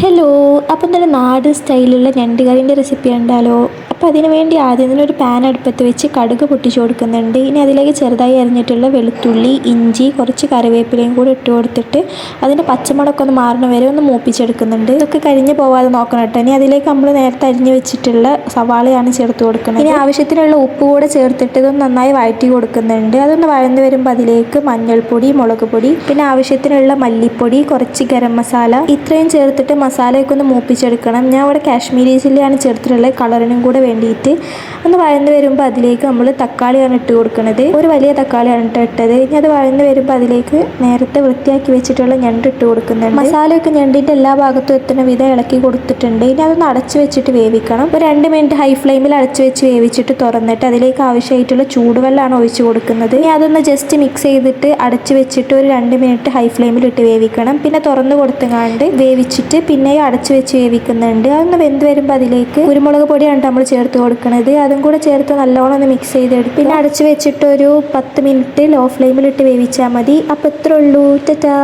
Hello, അപ്പം നല്ല നാടൻ സ്റ്റൈലുള്ള ഞണ്ട് കറീൻ്റെ റെസിപ്പി ഉണ്ടല്ലോ. അപ്പോൾ അതിന് വേണ്ടി ആദ്യം തന്നെ ഒരു പാൻ അടുപ്പത്ത് വെച്ച് കടുക് പൊട്ടിച്ച് കൊടുക്കുന്നുണ്ട്. ഇനി അതിലേക്ക് ചെറുതായി അരിഞ്ഞിട്ടുള്ള വെളുത്തുള്ളി, ഇഞ്ചി, കുറച്ച് കറിവേപ്പിലയും കൂടി ഇട്ട് കൊടുത്തിട്ട് അതിൻ്റെ പച്ചമുളകൊക്കെ ഒന്ന് മാറണ വരെ ഒന്ന് മൂപ്പിച്ചെടുക്കുന്നുണ്ട്. ഇതൊക്കെ കരിഞ്ഞ് പോവാതെ നോക്കണം കേട്ടോ. ഇനി അതിലേക്ക് നമ്മൾ നേരത്തെ അരിഞ്ഞ് വെച്ചിട്ടുള്ള സവാളയാണ് ചേർത്ത് കൊടുക്കുന്നത്. ഇനി ആവശ്യത്തിനുള്ള ഉപ്പ് കൂടെ ചേർത്തിട്ട് ഇതൊന്ന് നന്നായി വഴറ്റി കൊടുക്കുന്നുണ്ട്. അതൊന്ന് വഴന്ന് വരുമ്പോൾ അതിലേക്ക് മഞ്ഞൾപ്പൊടി, മുളക് പൊടി, പിന്നെ ആവശ്യത്തിനുള്ള മല്ലിപ്പൊടി, കുറച്ച് ഗരം മസാല ഇത്രയും ചേർത്തിട്ട് മസാലയൊക്കെ ഒന്ന് മൂപ്പിച്ചെടുക്കണം. ഞാൻ ഇവിടെ കാശ്മീരി ചില്ലിയാണ് ചേർത്തിട്ടുള്ളത്, കളറിനും കൂടെ വേണ്ടിയിട്ട്. ഒന്ന് വഴന്ന് വരുമ്പോൾ അതിലേക്ക് നമ്മൾ തക്കാളിയാണ് ഇട്ട് കൊടുക്കുന്നത്. ഒരു വലിയ തക്കാളിയാണ് ഇട്ടത്. ഇനി അത് വഴന്ന് വരുമ്പോൾ അതിലേക്ക് നേരത്തെ വൃത്തിയാക്കി വെച്ചിട്ടുള്ള ഞണ്ട് ഇട്ട് കൊടുക്കുന്നുണ്ട്. മസാലയൊക്കെ ഞണ്ടിൻ്റെ എല്ലാ ഭാഗത്തും എത്തുന്ന വിധം ഇളക്കി കൊടുത്തിട്ടുണ്ട്. ഇനി അതൊന്ന് അടച്ചു വെച്ചിട്ട് വേവിക്കണം. ഒരു 2 മിനിറ്റ് ഹൈ ഫ്ലെയിമിൽ അടച്ചു വെച്ച് വേവിച്ചിട്ട് തുറന്നിട്ട് അതിലേക്ക് ആവശ്യമായിട്ടുള്ള ചൂടുവെള്ളമാണ് ഒഴിച്ച് കൊടുക്കുന്നത്. ഇനി അതൊന്ന് ജസ്റ്റ് മിക്സ് ചെയ്തിട്ട് അടച്ചു വെച്ചിട്ട് ഒരു 2 മിനിറ്റ് ഹൈ ഫ്ലെയിമിൽ ഇട്ട് വേവിക്കണം. പിന്നെ തുറന്ന് കൊടുത്തങ്ങാണ്ട് വേവിച്ചിട്ട് പിന്നെയും അടച്ചു വെച്ച് വേവിക്കുന്നുണ്ട്. അതൊന്ന് വെന്ത് വരുമ്പോൾ അതിലേക്ക് കുരുമുളക് പൊടിയാണ് നമ്മൾ ചേർത്ത് കൊടുക്കുന്നത്. അതും കൂടെ ചേർത്ത് നല്ലോണം ഒന്ന് മിക്സ് ചെയ്തെടുക്കും. പിന്നെ അടച്ചു വെച്ചിട്ട് ഒരു 10 മിനിറ്റ് ലോ ഫ്ലെയിമിലിട്ട് വേവിച്ചാൽ മതി. അപ്പോൾ ഇത്രേ ഉള്ളൂ. ടാറ്റാ.